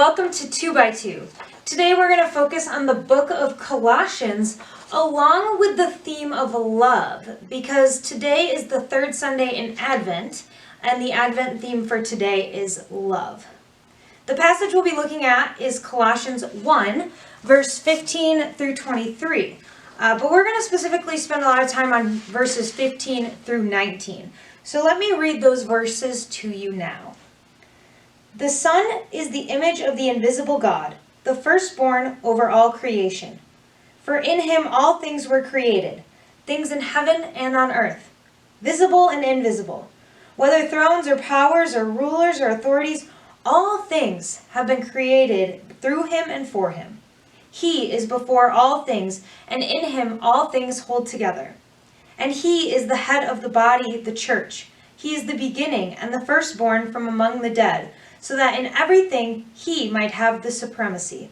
welcome to 2 by 2. Today we're going to focus on the book of Colossians along with the theme of love, because today is the third Sunday in Advent, and the Advent theme for today is love. The passage we'll be looking at is Colossians 1, verse 15 through 23. But we're going to specifically spend a lot of time on verses 15 through 19. So let me read those verses to you now. The Son is the image of the invisible God, the firstborn over all creation. For in him all things were created, things in heaven and on earth, visible and invisible. Whether thrones or powers or rulers or authorities, all things have been created through him and for him. He is before all things, and in him all things hold together. And he is the head of the body, the church. He is the beginning and the firstborn from among the dead, so that in everything he might have the supremacy.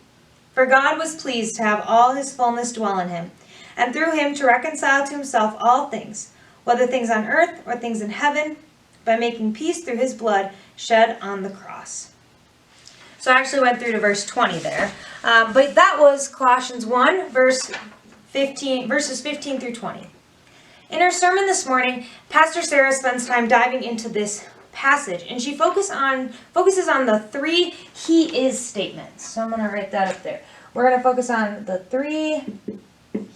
For God was pleased to have all his fullness dwell in him, and through him to reconcile to himself all things, whether things on earth or things in heaven, by making peace through his blood shed on the cross. So I actually went through to verse 20 there. But that was Colossians 1, verses 15 through 20. In her sermon this morning, Pastor Sarah spends time diving into this passage, and she focuses on the 3 he is statements. So I'm going to write that up there. We're going to focus on the 3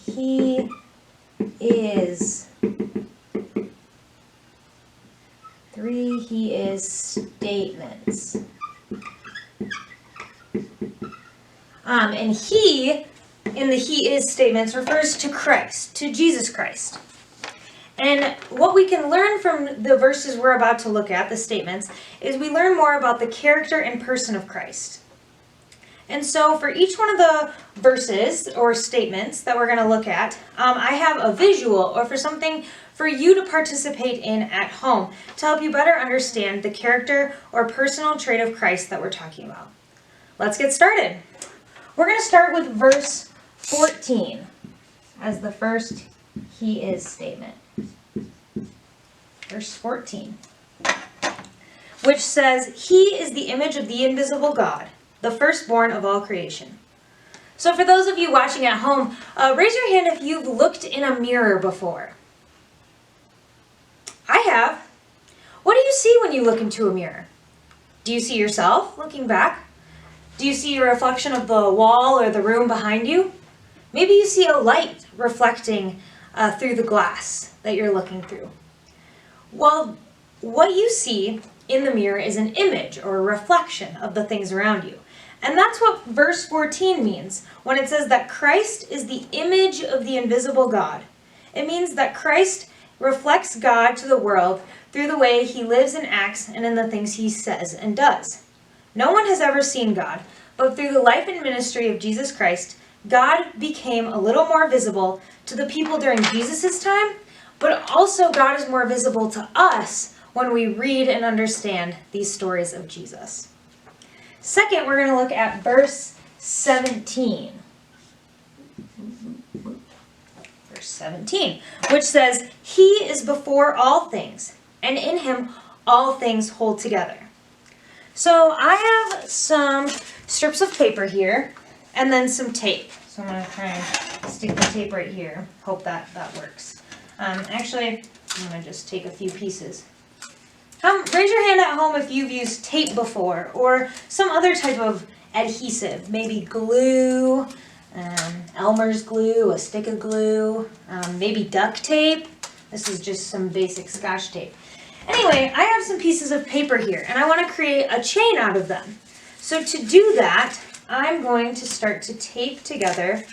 he is. 3 he is statements. And he, in the he is statements, refers to Christ, to Jesus Christ. And what we can learn from the verses we're about to look at, the statements, is we learn more about the character and person of Christ. And so for each one of the verses or statements that we're going to look at, I have a visual or for something for you to participate in at home to help you better understand the character or personal trait of Christ that we're talking about. Let's get started. We're going to start with verse 14 as the first he is statement. Verse 14, which says, he is the image of the invisible God, the firstborn of all creation. So for those of you watching at home, raise your hand if you've looked in a mirror before. I have. What do you see when you look into a mirror? Do you see yourself looking back? Do you see a reflection of the wall or the room behind you? Maybe you see a light reflecting through the glass that you're looking through. Well, what you see in the mirror is an image or a reflection of the things around you. And that's what verse 14 means when it says that Christ is the image of the invisible God. It means that Christ reflects God to the world through the way he lives and acts and in the things he says and does. No one has ever seen God, but through the life and ministry of Jesus Christ, God became a little more visible to the people during Jesus' time, but also God is more visible to us when we read and understand these stories of Jesus. Second, we're going to look at verse 17. Verse 17, which says, he is before all things, and in him all things hold together. So I have some strips of paper here, and then some tape. So I'm going to try and stick the tape right here. Hope that works. Actually, I'm going to just take a few pieces. Raise your hand at home if you've used tape before, or some other type of adhesive, maybe glue, Elmer's glue, a stick of glue, maybe duct tape. This is just some basic Scotch tape. Anyway, I have some pieces of paper here, and I want to create a chain out of them. So to do that, I'm going to start to tape together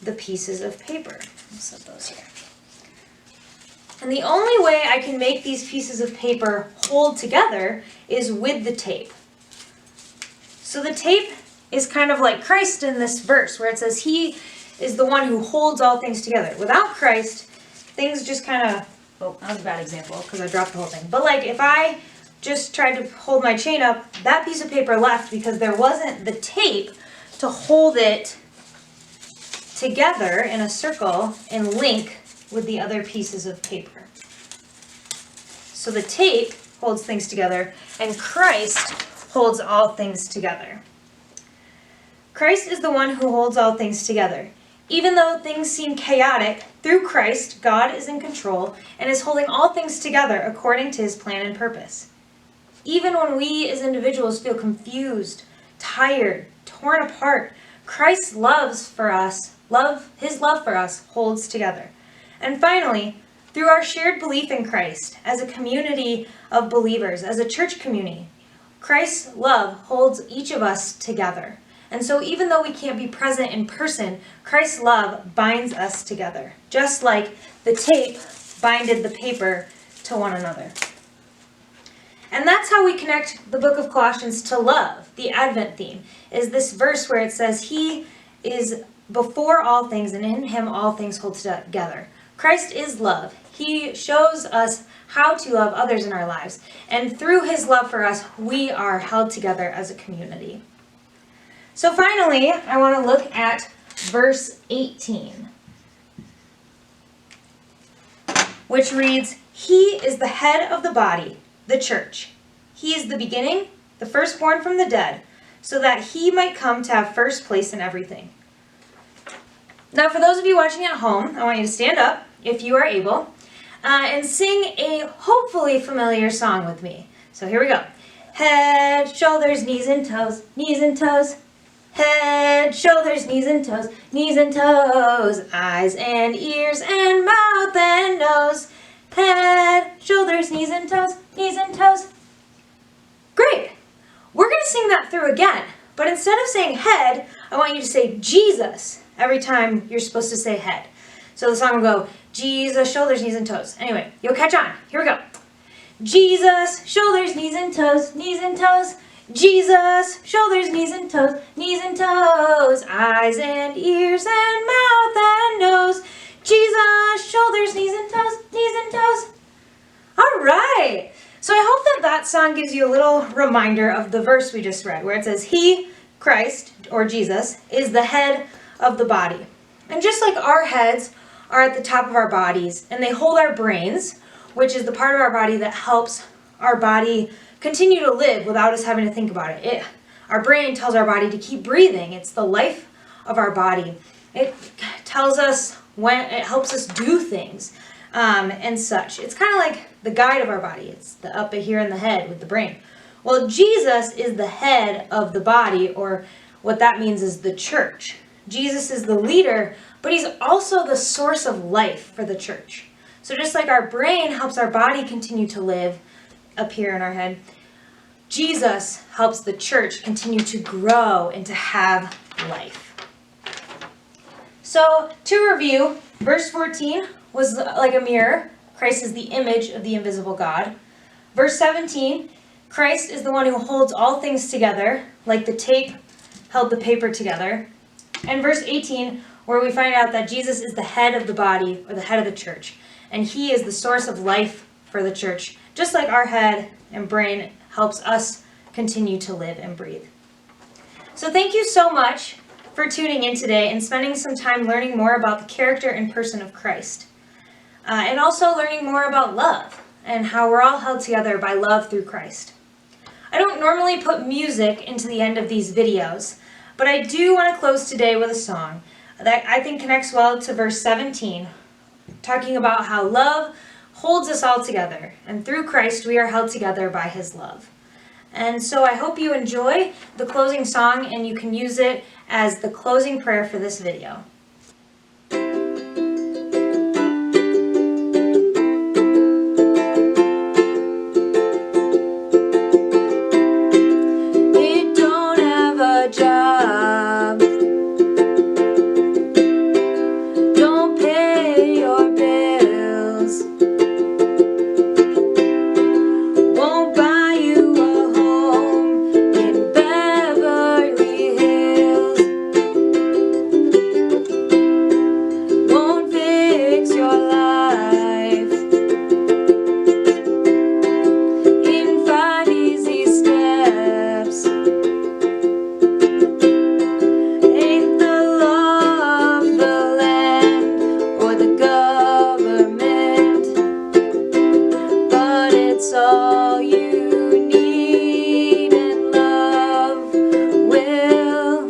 the pieces of paper. I'll set those here. And the only way I can make these pieces of paper hold together is with the tape. So the tape is kind of like Christ in this verse, where it says he is the one who holds all things together. Without Christ, things just kind of... Oh, that was a bad example because I dropped the whole thing. But like if I just tried to hold my chain up, that piece of paper left because there wasn't the tape to hold it together in a circle and link with the other pieces of paper. So the tape holds things together and Christ holds all things together. Christ is the one who holds all things together. Even though things seem chaotic, through Christ, God is in control and is holding all things together according to his plan and purpose. Even when we as individuals feel confused, tired, torn apart, Christ's his love for us holds together. And finally, through our shared belief in Christ, as a community of believers, as a church community, Christ's love holds each of us together. And so even though we can't be present in person, Christ's love binds us together, just like the tape binded the paper to one another. And that's how we connect the book of Colossians to love. The Advent theme is this verse where it says, he is before all things, and in him all things hold together. Christ is love. He shows us how to love others in our lives. And through his love for us, we are held together as a community. So finally, I want to look at verse 18, which reads, he is the head of the body, the church. He is the beginning, the firstborn from the dead, so that he might come to have first place in everything. Now, for those of you watching at home, I want you to stand up, if you are able, and sing a hopefully familiar song with me. So here we go. Head, shoulders, knees and toes, knees and toes. Head, shoulders, knees and toes, eyes and ears and mouth and nose. Head, shoulders, knees and toes, Great. We're going to sing that through again, but instead of saying head, I want you to say Jesus every time you're supposed to say head. So the song will go, Jesus, shoulders, knees and toes. Anyway, you'll catch on. Here we go. Jesus, shoulders, knees and toes, Jesus, shoulders, knees and toes, eyes and ears and mouth and nose. Jesus, shoulders, knees and toes. All right. So I hope that song gives you a little reminder of the verse we just read, where it says, he, Christ, or Jesus, is the head of the body. And just like our heads are at the top of our bodies, and they hold our brains, which is the part of our body that helps our body continue to live without us having to think about it. Our brain tells our body to keep breathing. It's the life of our body. It tells us when, it helps us do things and such. It's kind of like the guide of our body. It's the up here in the head with the brain. Well, Jesus is the head of the body, or what that means is the church. Jesus is the leader, but he's also the source of life for the church. So just like our brain helps our body continue to live up here in our head, Jesus helps the church continue to grow and to have life. So to review, verse 14 was like a mirror. Christ is the image of the invisible God. Verse 17, Christ is the one who holds all things together, like the tape held the paper together. And verse 18, where we find out that Jesus is the head of the body, or the head of the church, and he is the source of life for the church, just like our head and brain helps us continue to live and breathe. So thank you so much for tuning in today and spending some time learning more about the character and person of Christ. And also learning more about love and how we're all held together by love through Christ. I don't normally put music into the end of these videos, but I do want to close today with a song that I think connects well to verse 17, talking about how love holds us all together, and through Christ we are held together by his love. And so I hope you enjoy the closing song, and you can use it as the closing prayer for this video. All you need, and love will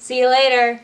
See you later.